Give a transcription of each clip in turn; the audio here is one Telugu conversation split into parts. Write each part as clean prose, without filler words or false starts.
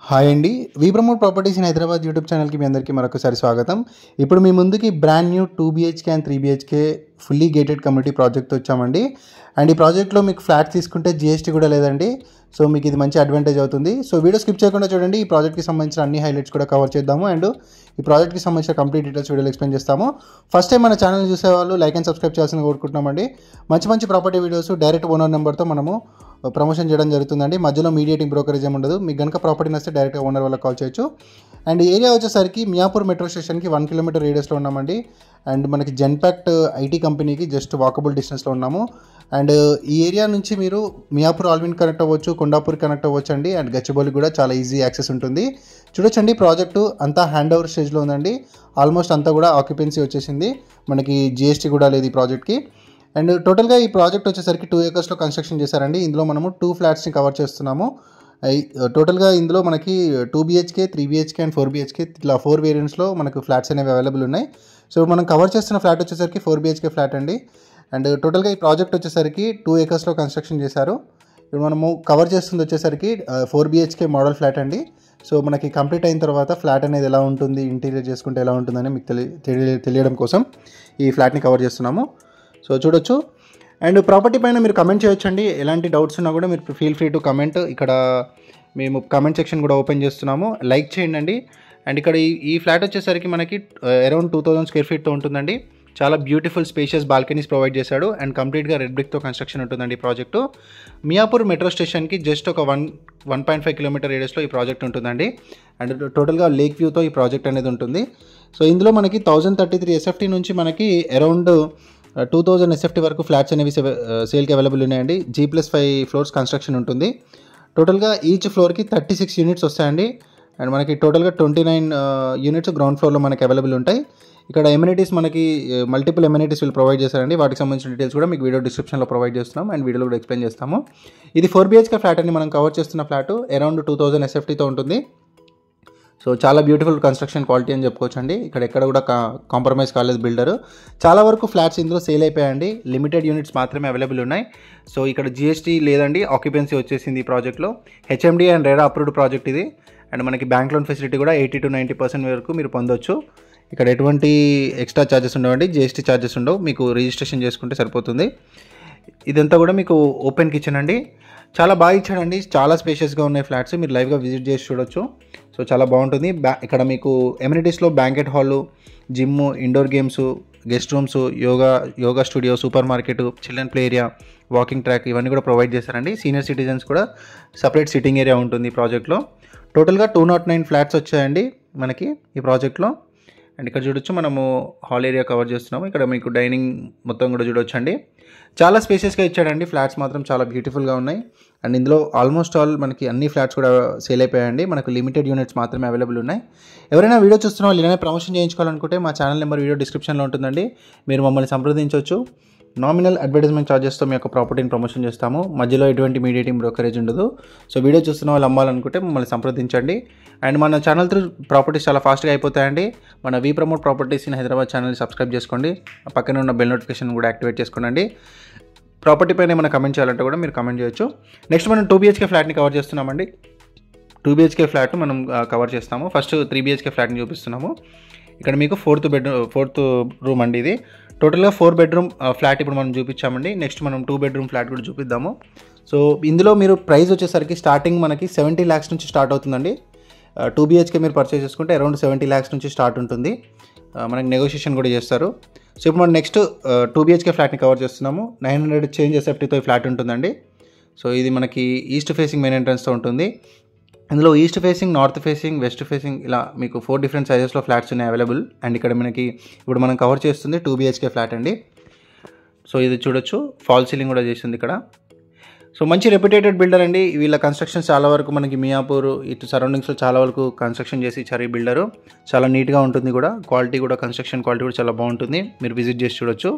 హాయ్ అండి. We promote properties in Hyderabad YouTube ఛానల్కి మీ అందరికీ మరొకసారి స్వాగతం. ఇప్పుడు మీ ముందుకి brand new 2 BHK and 3 BHK fully gated community project వచ్చామండి. అండ్ ఈ ప్రాజెక్ట్లో మీకు ఫ్లాట్ తీసుకుంటే GST కూడా లేదండి. సో మీకు ఇది మంచి అడ్వాంటేజ్ అవుతుంది. సో వీడియో స్కిప్ చేయకుండా చూడండి. ఈ ప్రాజెక్ట్కి సంబంధించిన అన్ని హైలైట్స్ కూడా కవర్ చేద్దాము. అండ్ ఈ ప్రాజెక్ట్కి సంబంధించిన కంప్లీట్ డీటెయిల్స్ వీడియోలో ఎక్స్ప్లెయిన్ చేస్తాము. ఫస్ట్ టైం మన ఛానల్ చూసేవాళ్ళు లైక్ అండ్ సబ్స్క్రైబ్ చేయాల్సిన కోరుకుంటున్నామండి. మంచి ప్రాపర్టీ వీడియోస్ డైరెక్ట్ ఓనర్ నెంబర్తో మనము ప్రమోషన్ చేయడం జరుగుతుందండి. మధ్యలో మీడియేటింగ్ బ్రోకరేజ్ ఏమి ఉండదు. మీకు కనుక ప్రాపర్టీ నచ్చితే డైరెక్ట్గా ఓనర్ వాళ్ళకి కాల్ చేయొచ్చు. అండ్ ఏరియా వచ్చేసరికి మియాపూర్ మెట్రో స్టేషన్కి 1 కిలోమీటర్ రేడియస్లో ఉన్నామండి. అండ్ మనకి జెన్పాక్ట్ ఐటీ కంపెనీకి జస్ట్ వాకబుల్ డిస్టెన్స్లో ఉన్నాము. అండ్ ఈ ఏరియా నుంచి మీరు మియాపూర్ ఆల్విన్ కనెక్ట్ అవ్వచ్చు, కొండాపూర్ కనెక్ట్ అవ్వచ్చు అండి. అండ్ గచ్చిబౌలికి కూడా చాలా ఈజీ యాక్సెస్ ఉంటుంది. చూడొచ్చండి, ప్రాజెక్టు అంతా హ్యాండ్ ఓవర్ స్టేజ్లో ఉందండి. ఆల్మోస్ట్ అంతా కూడా ఆక్యుపెన్సీ వచ్చేసింది. మనకి GST కూడా లేదు ఈ ప్రాజెక్ట్కి. అండ్ టోటల్గా ఈ ప్రాజెక్ట్ వచ్చేసరికి 2 acresలో కన్స్ట్రక్షన్ చేశారండి. ఇందులో మనము 2 ఫ్లాట్స్ని కవర్ చేస్తున్నాము. టోటల్గా ఇందులో మనకి 2 BHK, 3 BHK అండ్ 4 BHK ఇట్లా 4 వేరియంట్స్లో మనకు ఫ్లాట్స్ అనేవి అవైలబుల్ ఉన్నాయి. సో మనం కవర్ చేస్తున్న ఫ్లాట్ వచ్చేసరికి 4 BHK ఫ్లాట్ అండి. అండ్ టోటల్గా ఈ ప్రాజెక్ట్ వచ్చేసరికి 2 acresలో కన్స్ట్రక్షన్ చేశారు. ఇప్పుడు మనము కవర్ చేస్తుంది వచ్చేసరికి 4 BHK మోడల్ ఫ్లాట్ అండి. సో మనకి కంప్లీట్ అయిన తర్వాత ఫ్లాట్ అనేది ఎలా ఉంటుంది, ఇంటీరియర్ చేసుకుంటే ఎలా ఉంటుందని మీకు తెలియడం కోసం ఈ ఫ్లాట్ని కవర్ చేస్తున్నాము. సో చూడొచ్చు. అండ్ ప్రాపర్టీ పైన మీరు కమెంట్ చేయొచ్చండి. ఎలాంటి డౌట్స్ ఉన్నా కూడా మీరు ఫీల్ ఫ్రీ టు కమెంట్. ఇక్కడ మేము కమెంట్ సెక్షన్ కూడా ఓపెన్ చేస్తున్నాము. లైక్ చేయండి అండి. అండ్ ఇక్కడ ఈ ఫ్లాట్ వచ్చేసరికి మనకి అరౌండ్ 2000 square feetతో ఉంటుందండి. చాలా బ్యూటిఫుల్ స్పేషియస్ బాల్కనీస్ ప్రొవైడ్ చేశాడు. అండ్ కంప్లీట్గా రెడ్ బ్రిక్తో కన్స్ట్రక్షన్ ఉంటుందండి ఈ ప్రాజెక్టు. మియాపూర్ మెట్రో స్టేషన్కి జస్ట్ ఒక 1.5 కిలోమీటర్ రేడియస్లో ఈ ప్రాజెక్ట్ ఉంటుందండి. అండ్ టోటల్గా లేక్ వ్యూతో ఈ ప్రాజెక్ట్ అనేది ఉంటుంది. సో ఇందులో మనకి 1033 SFT నుంచి మనకి అరౌండ్ 2000 SFT వరకు ఫ్లాట్స్ అనేవి సేల్కి అవైలబుల్ ఉన్నాయండి. G+5 ఫ్లోర్స్ కన్స్ట్రక్షన్ ఉంటుంది. టోటల్గా ఈచ్ ఫ్లోర్కి 36 యూనిట్స్ వస్తాయండి. అండ్ మనకి టోటల్గా 29 యూనిట్స్ గ్రౌండ్ ఫ్లోర్లో మనకి అవైలబుల్ ఉంటాయి. ఇక్కడ ఎమ్యూనిటీస్ మనకి మల్టిపుల్ ఎమ్యూనిటీస్ వీళ్ళు ప్రొవైడ్ చేశారండి. వాటికి సంబంధించిన డీటెయిల్స్ కూడా మీకు వీడియో డిస్క్రిప్షన్లో ప్రొవైడ్ చేస్తున్నాం. అండ్ వీడియోలో కూడా ఎక్స్ప్లెయిన్ చేస్తాము. ఇది 4 BHK ఫ్లాట్ అని మనం కవర్ చేస్తున్న ఫ్లాట్ అరౌండ్ 2000 SFTతో ఉంటుంది. సో చాలా బ్యూటిఫుల్ కన్స్ట్రక్షన్ క్వాలిటీ అని చెప్పుకోవచ్చు అండి. ఇక్కడ ఎక్కడ కూడా కాంప్రమైజ్ కాలేదు బిల్డర్. చాలా వరకు ఫ్లాట్స్ ఇందులో సేల్ అయిపోయాయండి. లిమిటెడ్ యూనిట్స్ మాత్రమే అవైలబుల్ ఉన్నాయి. సో ఇక్కడ GST లేదండి, ఆక్యుపెన్సీ వచ్చేసింది ఈ ప్రాజెక్ట్లో. HMD and RERA approved project ఇది. అండ్ మనకి బ్యాంక్ లోన్ ఫెసిలిటీ కూడా 80 to 90% వరకు మీరు పొందొచ్చు. ఇక్కడ ఎటువంటి ఎక్స్ట్రా ఛార్జెస్ ఉండవండి, GST ఛార్జెస్ ఉండవు. మీకు రిజిస్ట్రేషన్ చేసుకుంటే సరిపోతుంది. ఇదంతా కూడా మీకు ఓపెన్ కిచెన్ అండి. చాలా బాగా ఇచ్చాడండి. చాలా స్పేషియస్గా ఉన్నాయి ఫ్లాట్స్. మీరు లైవ్గా విజిట్ చేసి చూడొచ్చు. సో చాలా బాగుంటుంది. ఇక్కడ మీకు ఎమ్యూనిటీస్లో banquet hall, gym, indoor games, guest rooms, yoga studio, supermarket, children play area, walking track ఇవన్నీ కూడా ప్రొవైడ్ చేశారండి. సీనియర్ సిటిజన్స్ కూడా సపరేట్ సిట్టింగ్ ఏరియా ఉంటుంది ఈ ప్రాజెక్ట్లో. టోటల్గా 209 ఫ్లాట్స్ వచ్చాయండి మనకి ఈ ప్రాజెక్ట్లో. అండ్ ఇక్కడ చూడొచ్చు, మనము హాల్ ఏరియా కవర్ చేస్తున్నాము. ఇక్కడ మీకు డైనింగ్ మొత్తం కూడా చూడొచ్చు అండి. చాలా స్పేసెస్గా ఇచ్చాడండి. ఫ్లాట్స్ మాత్రం చాలా బ్యూటిఫుల్గా ఉన్నాయి. అండ్ ఇందులో ఆల్మోస్ట్ ఆల్ మనకి అన్ని ఫ్లాట్స్ కూడా సేల్ అయిపోయాయండి. మనకు లిమిటెడ్ యూనిట్స్ మాత్రమే అవైలబుల్ ఉన్నాయి. ఎవరైనా వీడియో చూస్తున్న వాళ్ళు ఏదైనా ప్రమోషన్ చేయించుకోవాలనుకుంటే మా ఛానల్ నెంబర్ వీడియో డిస్క్రిప్షన్లో ఉంటుందండి. మీరు మమ్మల్ని సంప్రదించవచ్చు. నామినల్ అడ్వర్టైజ్మెంట్ ఛార్జెస్తో మీ యొక్క ప్రాపర్టీని ప్రమోషన్ చేస్తాము. మధ్యలో ఎటువంటి మీడియేటింగ్ బ్రోకరేజ్ ఉండదు. సో వీడియో చూస్తున్న వాళ్ళు అమ్మాలనుకుంటే మమ్మల్ని సంప్రదించండి. అండ్ మన ఛానల్ త్రూ ప్రాపర్టీస్ చాలా ఫాస్ట్గా అయిపోతాయండి. మన వి ప్రమోట్ ప్రాపర్టీస్ ఇన్ హైదరాబాద్ ఛానల్ని సబ్స్క్రైబ్ చేసుకోండి. పక్కన ఉన్న బెల్ నోటిఫికేషన్ కూడా యాక్టివేట్ చేసుకోండి. ప్రాపర్టీ పైన ఏమైనా కమెంట్ చేయాలంటే కూడా మీరు కమెంట్ చేయొచ్చు. నెక్స్ట్ మనం 2 BHK ఫ్లాట్ని కవర్ చేస్తున్నామండి. 2 BHK ఫ్లాట్ మనం కవర్ చేస్తాము. ఫస్ట్ 3 BHK ఫ్లాట్ని చూపిస్తున్నాము. ఇక్కడ మీకు ఫోర్త్ రూమ్ అండి ఇది. టోటల్గా 4 bedroom ఫ్లాట్ ఇప్పుడు మనం చూపించామండి. నెక్స్ట్ మనం 2 bedroom ఫ్లాట్ కూడా చూపిద్దాము. సో ఇందులో మీరు ప్రైస్ వచ్చేసరికి స్టార్టింగ్ మనకి 70 lakhs నుంచి స్టార్ట్ అవుతుందండి. 2 BHK మీరు పర్చేస్ చేసుకుంటే అరౌండ్ 70 lakhs నుంచి స్టార్ట్ ఉంటుంది. మనకి నెగోషియేషన్ కూడా చేస్తారు. సో ఇప్పుడు మనం నెక్స్ట్ 2 BHK ఫ్లాట్ని కవర్ చేస్తున్నాము. 900 చేంజ్ SFTతో ఈ ఫ్లాట్ ఉంటుందండి. సో ఇది మనకి ఈస్ట్ ఫేసింగ్ మెయిన్ ఎంట్రన్స్తో ఉంటుంది. ఇందులో east facing, north facing, west facing ఇలా మీకు 4 different సైజెస్లో ఫ్లాట్స్ ఉన్నాయి అవైలబుల్. అండ్ ఇక్కడ మనకి ఇప్పుడు మనం కవర్ చేస్తుంది 2 BHK ఫ్లాట్ అండి. సో ఇది చూడొచ్చు, ఫాల్ సీలింగ్ కూడా చేసింది ఇక్కడ. సో మంచి రెప్యుటేటెడ్ బిల్డర్ అండి. వీళ్ళ కన్స్ట్రక్షన్స్ చాలా వరకు మనకి మియాపూర్ ఇటు సరౌండింగ్స్లో చాలా వరకు కన్స్ట్రక్షన్ చేసి ఇచ్చారు ఈ బిల్డరు. చాలా నీట్గా ఉంటుంది కూడా, క్వాలిటీ కూడా, కన్స్ట్రక్షన్ క్వాలిటీ కూడా చాలా బాగుంటుంది. మీరు విజిట్ చేసి చూడొచ్చు.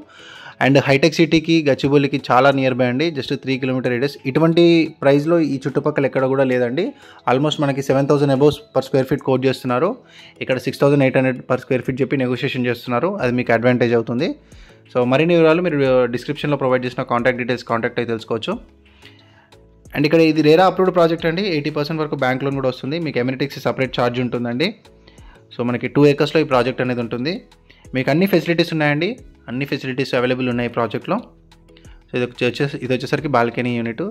అండ్ హైటెక్ సిటీకి, గచ్చిబౌలికి చాలా నియర్ బై అండి. Just 3 kilometer radius. ఇటువంటి ప్రైస్లో ఈ చుట్టుపక్కల ఎక్కడ కూడా లేదండి. ఆల్మోస్ట్ మనకి 7,000 above per square feet quote చేస్తున్నారు. ఇక్కడ 6,800 per square feet చెప్పి నెగోషియేషన్ చేస్తున్నారు. అది మీకు అడ్వాంటేజ్ అవుతుంది. సో మరిన్ని వివరాలు మీరు డిస్క్రిప్షన్లో ప్రొవైడ్ చేసిన కాంటాక్ట్ డీటెయిల్స్ కాంటాక్ట్ అయితే తెలుసుకోవచ్చు. అండ్ ఇక్కడ ఇది రేరా అప్రూవ్డ్ ప్రాజెక్ట్ అండి. 80% వరకు బ్యాంక్ లోన్ కూడా వస్తుంది. మీకు ఎమ్యూనిటీస్కి సపరేట్ ఛార్జ్ ఉంటుందండి. సో మనకి 2 acresలో ఈ ప్రాజెక్ట్ అనేది ఉంటుంది. మీకు అన్ని ఫెసిలిటీస్ ఉన్నాయండి, అన్ని ఫెసిలిటీస్ అవైలబుల్ ఉన్నాయి ఈ ప్రాజెక్ట్లో. సో ఇది వచ్చేసరికి బాల్కనీ యూనిట్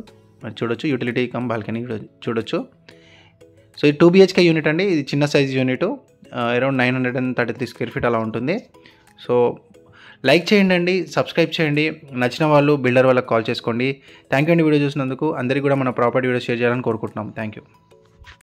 చూడొచ్చు, యూటిలిటీ కమ్ బాల్కనీ చూడొచ్చు. సో ఇది 2 BHK యూనిట్ అండి. ఇది చిన్న size unit, around 933 square feet అలా ఉంటుంది. సో లైక్ చేయండి, సబ్స్క్రైబ్ చేయండి. నచ్చిన వాళ్ళు బిల్డర్ వాళ్ళకి కాల్ చేసుకోండి. థ్యాంక్ యూ అండి వీడియో చూసినందుకు. అందరికీ కూడా మన ప్రాపర్టీ వీడియో షేర్ చేయాలని కోరుకుంటున్నాం. Thank you.